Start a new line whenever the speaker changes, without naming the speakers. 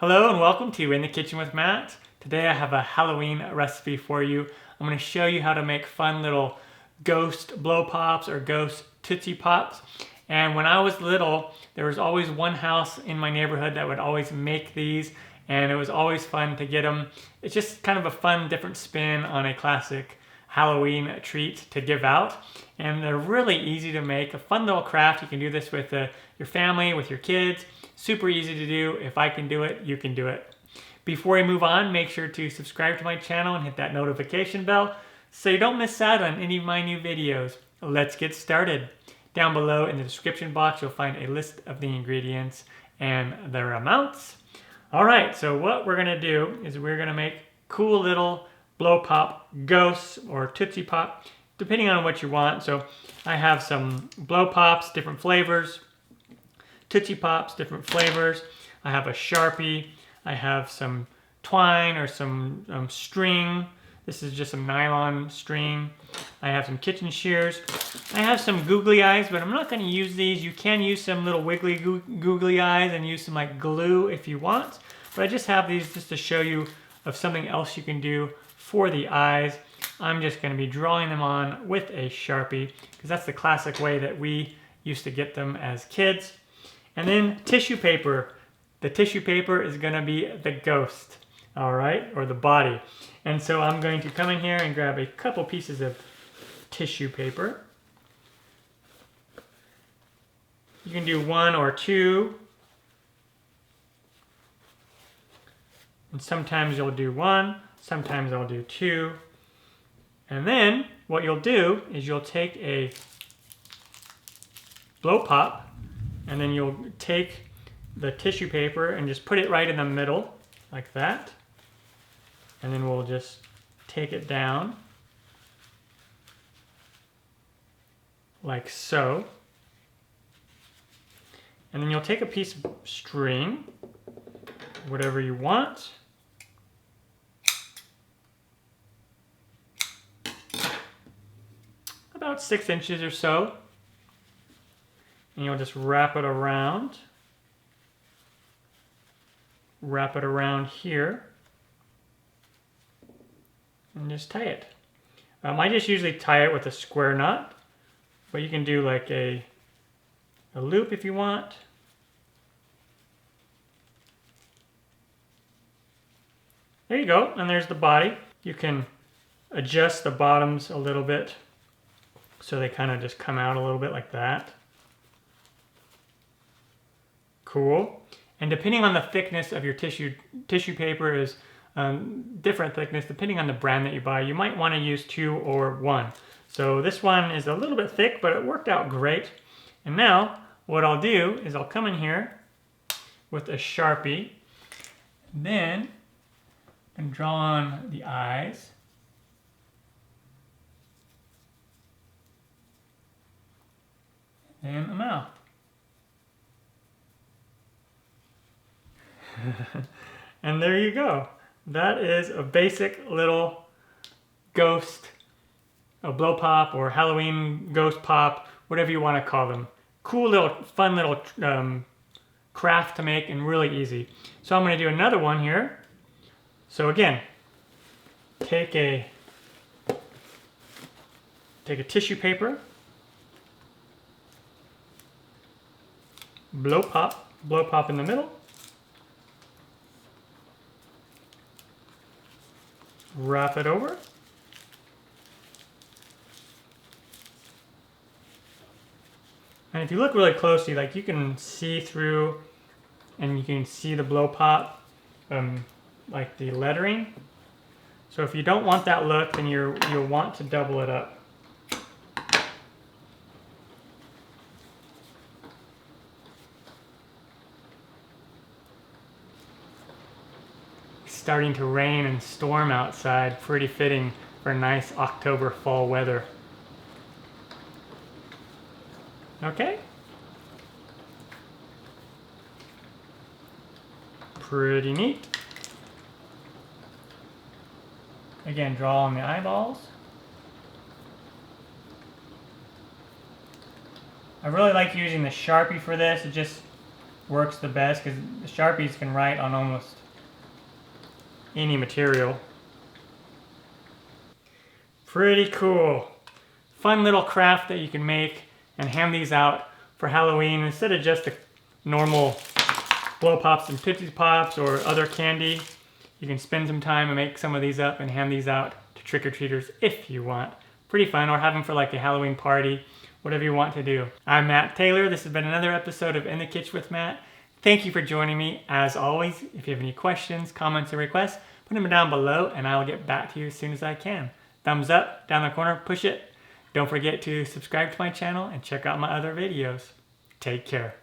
Hello and welcome to In the Kitchen with Matt. Today I have a Halloween recipe for you. I'm going to show you how to make fun little ghost blow pops or ghost Tootsie Pops. And when I was little, there was always one house in my neighborhood that would always make these, and it was always fun to get them. It's just kind of a fun, different spin on a classic Halloween treat to give out. And they're really easy to make, a fun little craft. You can do this with your family, with your kids. Super easy to do. If I can do it, you can do it. Before we move on, make sure to subscribe to my channel and hit that notification bell so you don't miss out on any of my new videos. Let's get started. Down below in the description box, you'll find a list of the ingredients and their amounts. All right, so what we're gonna do is we're gonna make cool little blow pop ghosts or Tootsie Pop, depending on what you want. So I have some blow pops, different flavors, Tootsie Pops, different flavors. I have a Sharpie. I have some twine or some string. This is just some nylon string. I have some kitchen shears. I have some googly eyes, but I'm not going to use these. You can use some little wiggly googly eyes and use some like glue if you want. But I just have these just to show you of something else you can do for the eyes. I'm just going to be drawing them on with a Sharpie because that's the classic way that we used to get them as kids. And then tissue paper. The tissue paper is going to be the ghost, all right, or the body. And so I'm going to come in here and grab a couple pieces of tissue paper. You can do one or two. And sometimes you'll do one, sometimes I'll do two. And then what you'll do is you'll take a blow pop, and then you'll take the tissue paper and just put it right in the middle, like that. And then we'll just take it down, like so. And then you'll take a piece of string, whatever you want. About 6 inches or so. And you'll just wrap it around here, and just tie it. I just usually tie it with a square knot, but you can do like a loop if you want. There you go, and there's the body. You can adjust the bottoms a little bit so they kind of just come out a little bit like that. Cool. And depending on the thickness of your tissue paper is different thickness depending on the brand that you buy. You might want to use 2 or 1. So this one is a little bit thick, but it worked out great. And now what I'll do is I'll come in here with a Sharpie, then and draw on the eyes. And the mouth. And there you go. That is a basic little ghost, a blow pop or Halloween ghost pop, whatever you want to call them. Cool little, fun little craft to make and really easy. So I'm going to do another one here. So again, take a tissue paper, blow pop in the middle. Wrap it over. And if you look really closely, like you can see through and you can see the blow pop, like the lettering. So if you don't want that look, then you'll want to double it up. Starting to rain and storm outside, pretty fitting for nice October fall weather. Okay? Pretty neat. Again, draw on the eyeballs. I really like using the Sharpie for this. It just works the best because the Sharpies can write on almost any material. Pretty cool. Fun little craft that you can make and hand these out for Halloween instead of just the normal blow pops and Tootsie Pops or other candy. You can spend some time and make some of these up and hand these out to trick-or-treaters if you want. Pretty fun, or have them for like a Halloween party, whatever you want to do. I'm Matt Taylor. This has been another episode of In the Kitchen with Matt. Thank you for joining me. As always, if you have any questions, comments, or requests, put them down below and I will get back to you as soon as I can. Thumbs up, down the corner, push it. Don't forget to subscribe to my channel and check out my other videos. Take care.